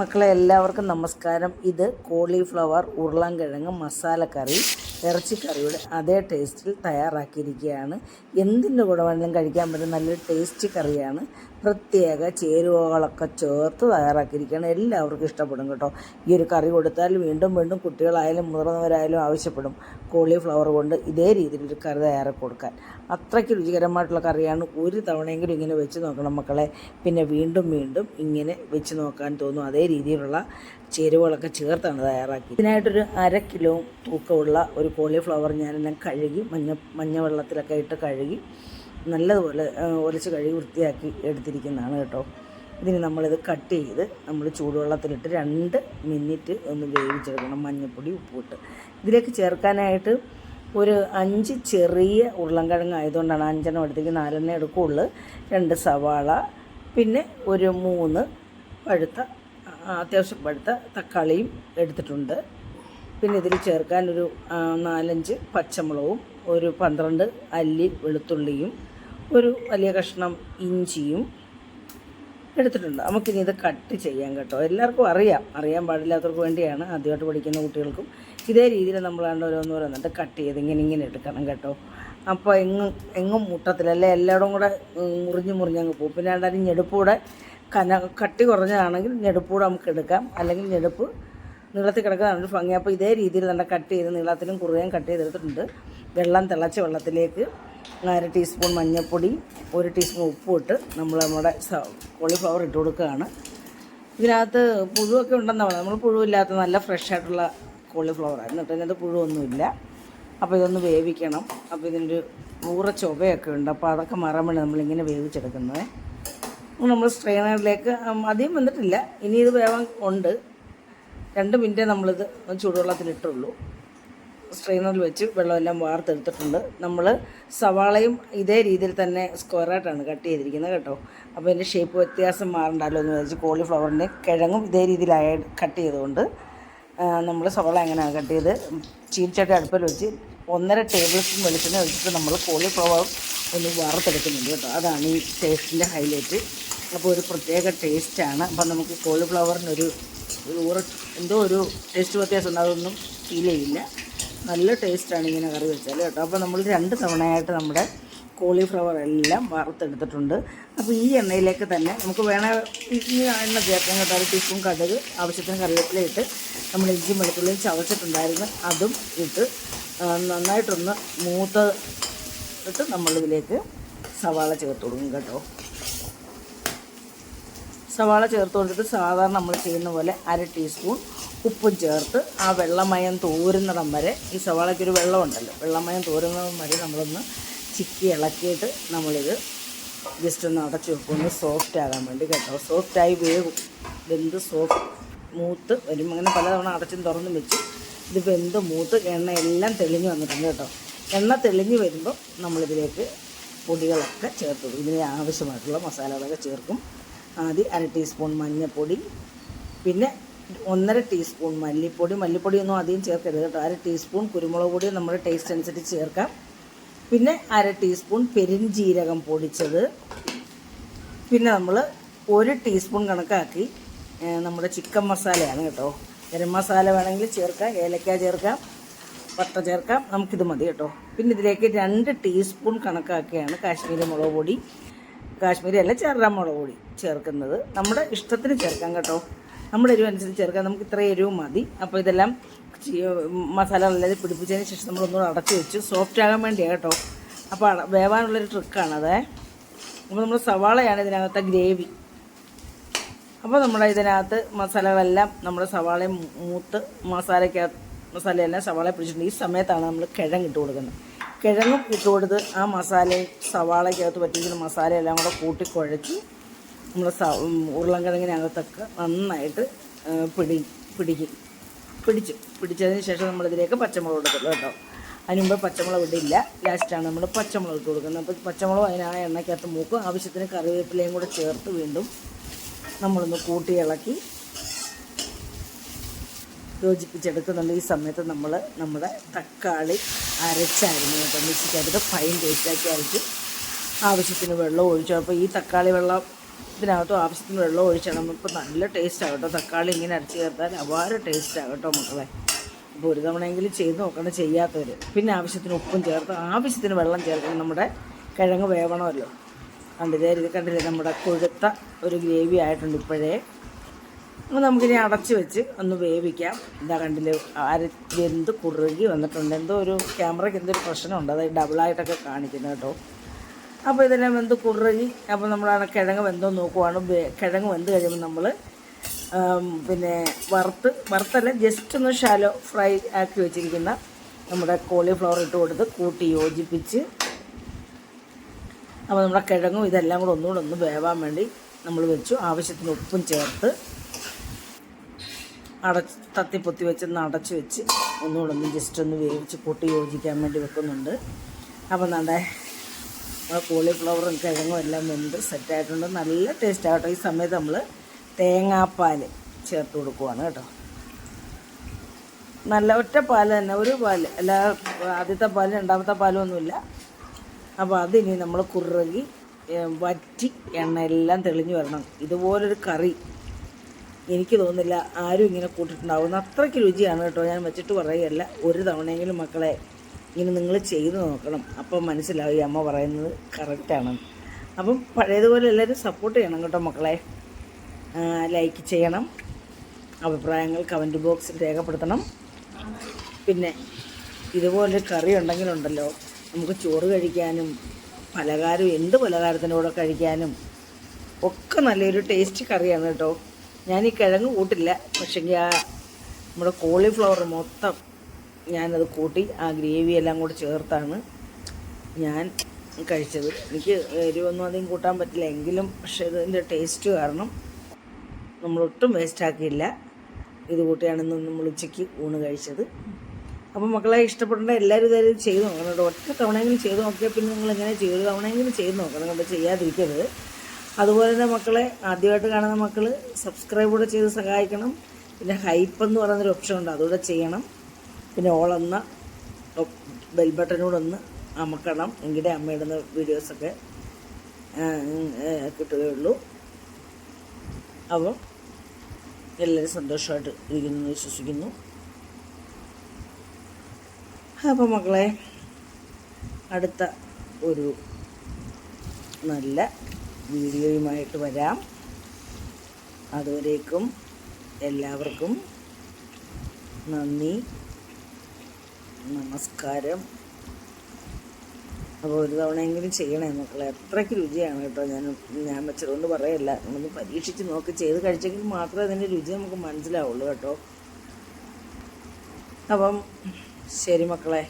മക്കളെ എല്ലാവർക്കും നമസ്കാരം. ഇത് കോളിഫ്ലവർ ഉരുളൻകിഴങ്ങ് മസാലക്കറി ഇറച്ചിക്കറിയുടെ അതേ ടേസ്റ്റിൽ തയ്യാറാക്കിയിരിക്കുകയാണ്. എന്തിൻ്റെ കൂടെ വേണമെങ്കിലും കഴിക്കാൻ പറ്റുന്ന നല്ലൊരു ടേസ്റ്റി കറിയാണ്. പ്രത്യേക ചേരുവകളൊക്കെ ചേർത്ത് തയ്യാറാക്കിയിരിക്കുകയാണ്. എല്ലാവർക്കും ഇഷ്ടപ്പെടും കേട്ടോ. ഈ ഒരു കറി കൊടുത്താൽ വീണ്ടും വീണ്ടും കുട്ടികളായാലും മുതിർന്നവരായാലും ആവശ്യപ്പെടും. കോളിഫ്ലവർ കൊണ്ട് ഇതേ രീതിയിലൊരു കറി തയ്യാറാക്കി കൊടുക്കാൻ അത്രയ്ക്ക് രുചികരമായിട്ടുള്ള കറിയാണ്. ഒരു തവണയെങ്കിലും ഇങ്ങനെ വെച്ച് നോക്കണം മക്കളെ. പിന്നെ വീണ്ടും വീണ്ടും ഇങ്ങനെ വെച്ച് നോക്കാൻ തോന്നും. അതേ രീതിയിലുള്ള ചേരുവകളൊക്കെ ചേർത്താണ് തയ്യാറാക്കി. ഇതിനായിട്ടൊരു 1/2 കിലോ തൂക്കമുള്ള ഒരു കോളിഫ്ലവർ ഞാനെല്ലാം കഴുകി മഞ്ഞ വെള്ളത്തിലൊക്കെ ഇട്ട് കഴുകി നല്ലതുപോലെ ഒലച്ച് കഴുകി വൃത്തിയാക്കി എടുത്തിരിക്കുന്നതാണ് കേട്ടോ. ഇതിന് നമ്മളിത് കട്ട് ചെയ്ത് നമ്മൾ ചൂടുവെള്ളത്തിലിട്ട് 2 മിനിറ്റ് ഒന്ന് വേവിച്ചെടുക്കണം. മഞ്ഞൾപ്പൊടി ഉപ്പിട്ട് ഇതിലേക്ക് ചേർക്കാനായിട്ട് ഒരു 5 ചെറിയ ഉരുളൻകിഴങ്ങ് ആയതുകൊണ്ടാണ് 5 എടുത്തേക്ക് 4 എടുക്കുകയുള്ളൂ. 2 സവാള, പിന്നെ ഒരു 3 അത്യാവശ്യം പഴുത്ത തക്കാളിയും എടുത്തിട്ടുണ്ട്. പിന്നെ ഇതിൽ ചേർക്കാൻ ഒരു 4-5 പച്ചമുളകും ഒരു 12 അല്ലി വെളുത്തുള്ളിയും ഒരു വലിയ കഷ്ണം ഇഞ്ചിയും എടുത്തിട്ടുണ്ട്. നമുക്കിനി ഇത് കട്ട് ചെയ്യാം കേട്ടോ. എല്ലാവർക്കും അറിയാൻ പാടില്ലാത്തവർക്ക് വേണ്ടിയാണ്, ആദ്യമായിട്ട് പഠിക്കുന്ന കുട്ടികൾക്കും ഇതേ രീതിയിൽ നമ്മളാണ്ട് ഓരോന്നോരോന്നിട്ട് കട്ട് ചെയ്ത് ഇങ്ങനെ എടുക്കണം കേട്ടോ. അപ്പോൾ എങ്ങും മുട്ടത്തിലല്ലേ, എല്ലായിടും കൂടെ മുറിഞ്ഞങ്ങ് പോകും. പിന്നെ അതിന് ഞെടുപ്പൂടെ കട്ടി കുറഞ്ഞതാണെങ്കിൽ ഞെടുപ്പൂടെ നമുക്ക് എടുക്കാം, അല്ലെങ്കിൽ ഞെടുപ്പ് നീളത്തിൽ കിടക്കുന്നതാണ് ഭംഗി. അപ്പോൾ ഇതേ രീതിയിൽ തന്നെ കട്ട് ചെയ്ത് നീളത്തിലും കുറുകയും കട്ട് ചെയ്തെടുത്തിട്ടുണ്ട്. തിളച്ച വെള്ളത്തിലേക്ക് 1/2 ടീസ്പൂൺ മഞ്ഞൾപ്പൊടി, 1 ടീസ്പൂൺ ഉപ്പും ഇട്ട് നമ്മുടെ കോളിഫ്ലവർ ഇട്ട് കൊടുക്കുകയാണ്. ഇതിനകത്ത് പുഴുവൊക്കെ ഉണ്ടെന്നാണ്, നമ്മൾ പുഴുവില്ലാത്ത നല്ല ഫ്രഷ് ആയിട്ടുള്ള കോളിഫ്ലവറായിരുന്നു കേട്ടോ. ഇതിനകത്ത് പുഴുവൊന്നുമില്ല. അപ്പോൾ ഇതൊന്ന് വേവിക്കണം. അപ്പോൾ ഇതിനൊരു ചൊവയൊക്കെ ഉണ്ട്. അപ്പോൾ അതൊക്കെ മാറാൻ വേണ്ടി നമ്മളിങ്ങനെ വേവിച്ചെടുക്കുന്നത്. നമ്മൾ സ്ട്രെയിനറിലേക്ക് അധികം വന്നിട്ടില്ല, ഇനി ഇത് വേവാൻ ഉണ്ട്. 2 മിനിറ്റേ നമ്മളിത് ചൂടുവെള്ളത്തിലിട്ടുള്ളൂ. സ്ട്രെയിനറിൽ വെച്ച് വെള്ളമെല്ലാം വാർത്തെടുത്തിട്ടുണ്ട്. നമ്മൾ സവാളയും ഇതേ രീതിയിൽ തന്നെ സ്ക്വയറായിട്ടാണ് കട്ട് ചെയ്തിരിക്കുന്നത് കേട്ടോ. അപ്പോൾ ഇതിൻ്റെ ഷേപ്പ് വ്യത്യാസം മാറണ്ടല്ലോ എന്ന് വിചാരിച്ച് കോളിഫ്ലവറിൻ്റെ കിഴങ്ങും ഇതേ രീതിയിലായി കട്ട് ചെയ്തുകൊണ്ട് നമ്മൾ സവാള എങ്ങനെയാണ് കട്ട് ചെയ്ത് ചീനിച്ചട്ടി അടുപ്പിൽ വെച്ച് 1.5 ടേബിൾ സ്പൂൺ വെളിച്ചെണ്ണ ഒഴിച്ചിട്ട് നമ്മൾ കോളിഫ്ലവർ ഒന്ന് വറുത്തെടുക്കുന്നുണ്ട് കേട്ടോ. അതാണ് ഈ ടേസ്റ്റിൻ്റെ ഹൈലൈറ്റ്. അപ്പോൾ ഒരു പ്രത്യേക ടേസ്റ്റാണ്. അപ്പം നമുക്ക് കോളിഫ്ലവറിനൊരു ഒരു ടേസ്റ്റ് വ്യത്യാസം ഉണ്ട്, അതൊന്നും ഫീൽ ചെയ്യില്ല. നല്ല ടേസ്റ്റാണ് ഇങ്ങനെ കറി വെച്ചാൽ കേട്ടോ. അപ്പോൾ നമ്മൾ 2 തവണയായിട്ട് നമ്മുടെ കോളിഫ്ലവർ എല്ലാം വറുത്തെടുത്തിട്ടുണ്ട്. അപ്പോൾ ഈ എണ്ണയിലേക്ക് തന്നെ നമുക്ക് ഈ എണ്ണ ചേർക്കാൻ കേട്ടോ. 1 ടീസ്പൂൺ കടുക്, ആവശ്യത്തിന് കറിവേപ്പില ഇട്ട് നമ്മൾ ഇഞ്ചി വെളുത്തുള്ളിയും ചതച്ചിട്ടുണ്ടായിരുന്നു, അതും ഇട്ട് നന്നായിട്ടൊന്ന് മൂത്തിട്ട് നമ്മളിതിലേക്ക് സവാള ചേർത്ത് കൊടുക്കും കേട്ടോ. സവാള ചേർത്ത് കൊടുത്തിട്ട് സാധാരണ നമ്മൾ ചെയ്യുന്ന പോലെ 1/2 ടീസ്പൂൺ ഉപ്പും ചേർത്ത് ആ വെള്ളമയം തോരുന്നിടം വരെ, ഈ സവാളയ്ക്കൊരു വെള്ളമുണ്ടല്ലോ, വെള്ളമയം തോരുന്നിടം വരെ നമ്മളൊന്ന് ചിക്കി ഇളക്കിയിട്ട് നമ്മളിത് ജസ്റ്റ് ഒന്ന് അടച്ചു വെക്കും, ഒന്ന് സോഫ്റ്റ് ആകാൻ വേണ്ടി കേട്ടോ. സോഫ്റ്റായി വേവും, വെന്ത് മൂത്ത് വരും. അങ്ങനെ പലതവണ അടച്ചും തുറന്നും വെച്ച് ഇത് വെന്ത് മൂത്ത് എണ്ണ എല്ലാം തെളിഞ്ഞ് വന്നിട്ടുണ്ട് കേട്ടോ. എണ്ണ തെളിഞ്ഞ് വരുമ്പോൾ നമ്മളിതിലേക്ക് പൊടികളൊക്കെ ചേർത്ത് കൊടുക്കും. ഇതിന് ആവശ്യമായിട്ടുള്ള മസാലകളൊക്കെ ചേർക്കും. ആദ്യം 1/2 ടീസ്പൂൺ മഞ്ഞൾപ്പൊടി, പിന്നെ 1.5 ടീസ്പൂൺ മല്ലിപ്പൊടിയൊന്നും അധികം ചേർക്കരുത് കേട്ടോ. 1/2 ടീസ്പൂൺ കുരുമുളക് പൊടി നമ്മുടെ ടേസ്റ്റ് അനുസരിച്ച് ചേർക്കാം. പിന്നെ 1/2 ടീസ്പൂൺ പെരുംജീരകം പൊടിച്ചത്, പിന്നെ നമ്മൾ 1 ടീസ്പൂൺ കണക്കാക്കി നമ്മുടെ ചിക്കൻ മസാലയാണ് കേട്ടോ. ഗരം മസാല വേണമെങ്കിൽ ചേർക്കാം, ഏലക്ക ചേർക്കാം, പട്ട ചേർക്കാം, നമുക്കിത് മതി കേട്ടോ. പിന്നെ ഇതിലേക്ക് 2 ടീസ്പൂൺ കണക്കാക്കിയാണ് കാശ്മീരി മുളക് പൊടി, കാശ്മീരി അല്ല ചെറുതാ മുളക് പൊടി ചേർക്കുന്നത്. നമ്മുടെ ഇഷ്ടത്തിന് ചേർക്കാം കേട്ടോ, നമ്മുടെ എരിവ് അനുസരിച്ച് ചേർക്കാം. നമുക്ക് ഇത്ര എരിവ് മതി. അപ്പോൾ ഇതെല്ലാം മസാലകളെല്ലാം പിടിപ്പിച്ചതിന് ശേഷം നമ്മളൊന്നുകൂടെ അടച്ചു വെച്ച് സോഫ്റ്റ് ആകാൻ വേണ്ടിയാണ് കേട്ടോ. അപ്പോൾ വേവാനുള്ളൊരു ട്രിക്കാണത്. അപ്പോൾ നമ്മൾ സവാളയാണ് ഇതിനകത്തെ ഗ്രേവി. അപ്പോൾ നമ്മുടെ ഇതിനകത്ത് മസാലകളെല്ലാം നമ്മുടെ സവാളയും മൂത്ത് മസാലയെല്ലാം സവാള പിടിച്ചിട്ടുണ്ട്. ഈ സമയത്താണ് നമ്മൾ കിഴങ്ങ് ഇട്ട് കൊടുക്കുന്നത്. കിഴങ്ങും ഇട്ട് കൊടുത്ത് ആ മസാലയും സവാളയ്ക്കകത്ത് പറ്റിക്കുന്ന മസാലയെല്ലാം കൂടെ കൂട്ടിക്കുഴച്ച് നമ്മൾ ഉരുളൻകിഴങ്ങിനകത്തൊക്കെ നന്നായിട്ട് പിടിച്ചതിന് ശേഷം നമ്മളിതിലേക്ക് പച്ചമുളക് ഇടത്തുള്ളൂ കേട്ടോ. അതിന് മുമ്പ് പച്ചമുളക് ഇടില്ല, ലാസ്റ്റാണ് നമ്മൾ പച്ചമുളക് ഇട്ട് കൊടുക്കുന്നത്. അപ്പോൾ പച്ചമുളക് അതിനാ എണ്ണയ്ക്കകത്ത് മൂക്കും. ആവശ്യത്തിന് കറിവേപ്പിലയും കൂടെ ചേർത്ത് വീണ്ടും നമ്മളൊന്ന് കൂട്ടി ഇളക്കി യോജിപ്പിച്ചെടുക്കുന്നുണ്ട്. ഈ സമയത്ത് നമ്മൾ നമ്മുടെ തക്കാളി അരച്ചായിരുന്നു കേട്ടോ, മിക്സിക്കകത്തിട്ട് ഫൈൻ പേസ്റ്റാക്കി അരച്ച് ആവശ്യത്തിന് വെള്ളം ഒഴിച്ചു. അപ്പോൾ ഈ തക്കാളി വെള്ളം ഇതിനകത്തും ആവശ്യത്തിന് വെള്ളം ഒഴിച്ചാൽ നമുക്ക് നല്ല ടേസ്റ്റ് ആകട്ടോ. തക്കാളി ഇങ്ങനെ അരച്ച് ചേർത്താൽ അപാര ടേസ്റ്റ് ആകട്ടോ മക്കളെ. അപ്പോൾ ഒരു തവണയെങ്കിലും ചെയ്ത് നോക്കണം ചെയ്യാത്തവർ. പിന്നെ ആവശ്യത്തിന് ഉപ്പും ചേർത്ത് ആവശ്യത്തിന് വെള്ളം ചേർക്കണം. നമ്മുടെ കിഴങ്ങ് വേവണമല്ലോ. കണ്ടില്ലേ നമ്മുടെ കൊഴുത്ത ഒരു ഗ്രേവി ആയിട്ടുണ്ട് ഇപ്പോഴേ. അപ്പോൾ നമുക്കിനി അടച്ച് വെച്ച് ഒന്ന് വേവിക്കാം. ഇതാ കണ്ടില്ലേ വെന്ത് കുറുകി വന്നിട്ടുണ്ട്. എന്തോ ഒരു ക്യാമറയ്ക്ക് എന്തൊരു പ്രശ്നമുണ്ട്, അത് ഡബിളായിട്ടൊക്കെ കാണിക്കുന്നത് കേട്ടോ. അപ്പോൾ ഇതെല്ലാം വെന്ത് കുറുകി. അപ്പോൾ നമ്മളാണ് കിഴങ്ങ് വെന്തോ നോക്കുവാണ്. കിഴങ്ങ് വെന്ത് കഴിയുമ്പോൾ നമ്മൾ പിന്നെ വറുത്തല്ല ജസ്റ്റ് ഒന്ന് ഷാലോ ഫ്രൈ ആക്കി വെച്ചിരിക്കുന്ന നമ്മുടെ കോളിഫ്ലവർ ഇട്ട് കൊടുത്ത് കൂട്ടി യോജിപ്പിച്ച്, അപ്പോൾ നമ്മുടെ കിഴങ്ങും ഇതെല്ലാം കൂടെ ഒന്നുകൂടെ ഒന്ന് വേവാൻ വേണ്ടി നമ്മൾ വെച്ചു. ആവശ്യത്തിന് ഉപ്പും ചേർത്ത് തത്തിപ്പൊത്തി വെച്ചൊന്ന് അടച്ച് വെച്ച് ഒന്നുകൂടെ ഒന്ന് ജസ്റ്റ് ഒന്ന് വേവിച്ച് കൂട്ടി യോജിക്കാൻ വേണ്ടി വെക്കുന്നുണ്ട്. അപ്പോൾ നമ്മുടെ കോളിഫ്ലവറും കിഴങ്ങും എല്ലാം വെന്ത് സെറ്റായിട്ടുണ്ട്. നല്ല ടേസ്റ്റ് ആകട്ടോ. ഈ സമയത്ത് നമ്മൾ തേങ്ങാപ്പാൽ ചേർത്ത് കൊടുക്കുവാണ് കേട്ടോ. നല്ല ഒറ്റ പാൽ തന്നെ, ഒരു പാല് അല്ല, ആദ്യത്തെ പാല് രണ്ടാമത്തെ പാലൊന്നുമില്ല. അപ്പോൾ അതിനി നമ്മൾ കുറുകി വറ്റി എണ്ണയെല്ലാം തെളിഞ്ഞു വരണം. ഇതുപോലൊരു കറി എനിക്ക് തോന്നുന്നില്ല ആരും ഇങ്ങനെ കൂട്ടിയിട്ടുണ്ടാവുന്ന അത്രയ്ക്ക് രുചിയാണ് കേട്ടോ. ഞാൻ വെച്ചിട്ട് പറയുകയല്ല, ഒരു തവണയെങ്കിലും മക്കളെ ഇങ്ങനെ നിങ്ങൾ ചെയ്ത് നോക്കണം. അപ്പം മനസ്സിലാവും ഈ അമ്മ പറയുന്നത് കറക്റ്റാണ്. അപ്പം പഴയതുപോലെ എല്ലാവരും സപ്പോർട്ട് ചെയ്യണം കേട്ടോ മക്കളെ. ലൈക്ക് ചെയ്യണം, അഭിപ്രായങ്ങൾ കമൻറ്റ് ബോക്സിൽ രേഖപ്പെടുത്തണം. പിന്നെ ഇതുപോലൊരു കറി ഉണ്ടെങ്കിലുണ്ടല്ലോ നമുക്ക് ചോറ് കഴിക്കാനും പലഹാരം എന്ത് പലഹാരത്തിൻ്റെ കൂടെ കഴിക്കാനും ഒക്കെ നല്ലൊരു ടേസ്റ്റ് കറിയാണ് കേട്ടോ. ഞാൻ ഈ കിഴങ്ങ് കൂട്ടില്ല, പക്ഷേങ്കിൽ ആ നമ്മുടെ കോളിഫ്ലവർ മൊത്തം ഞാനത് കൂട്ടി ആ ഗ്രേവി എല്ലാം കൂടി ചേർത്താണ് ഞാൻ കഴിച്ചത്. എനിക്ക് എരിവൊന്നും അധികം കൂട്ടാൻ പറ്റില്ല എങ്കിലും, പക്ഷേ ഇതിൻ്റെ ടേസ്റ്റ് കാരണം നമ്മളൊട്ടും വേസ്റ്റാക്കിയില്ല. ഇത് കൂട്ടിയാണ് നമ്മൾ ഉച്ചയ്ക്ക് ഊണ് കഴിച്ചത്. അപ്പോൾ മക്കളെ ഇഷ്ടപ്പെടേണ്ട എല്ലാവരും ഇതായാലും ചെയ്ത് നോക്കണം കേട്ടോ. ഒറ്റ തവണയെങ്കിലും ചെയ്ത് നോക്കിയാൽ പിന്നെ നിങ്ങൾ എങ്ങനെ ചെയ്തൊരു തവണയെങ്കിലും ചെയ്ത് നോക്കണം കേട്ടോ, ചെയ്യാതിരിക്കരുത്. അതുപോലെ തന്നെ മക്കളെ ആദ്യമായിട്ട് കാണുന്ന മക്കൾ സബ്സ്ക്രൈബ് കൂടെ ചെയ്ത് സഹായിക്കണം. പിന്നെ ഹൈപ്പ് എന്ന് പറയുന്നൊരു ഓപ്ഷൻ ഉണ്ട്, അതുകൂടെ ചെയ്യണം. പിന്നെ ഓളെന്ന ബെൽ ബട്ടനൂടെ ഒന്ന് അമക്കണം, എങ്കിലേ അമ്മ ഇടുന്ന വീഡിയോസൊക്കെ കിട്ടുകയുള്ളൂ. അപ്പോൾ എല്ലാവരും സന്തോഷമായിട്ട് ഇരിക്കുന്നു എന്ന് വിശ്വസിക്കുന്നു. അപ്പോൾ മക്കളെ അടുത്ത ഒരു നല്ല വീഡിയോയുമായിട്ട് വരാം. അതുവരേക്കും എല്ലാവർക്കും നന്ദി, നമസ്കാരം. അപ്പോൾ ഒരു തവണയെങ്കിലും ചെയ്യണേ മക്കളെ, അത്രയ്ക്ക് രുചിയാണ് കേട്ടോ. ഞാൻ വെച്ചതുകൊണ്ട് പറയല്ല, നമ്മളൊന്ന് പരീക്ഷിച്ച് നോക്കി ചെയ്ത് കഴിച്ചെങ്കിൽ മാത്രമേ അതിൻ്റെ രുചി നമുക്ക് മനസ്സിലാവുള്ളൂ കേട്ടോ. അപ്പം ശരി മക്കളെ.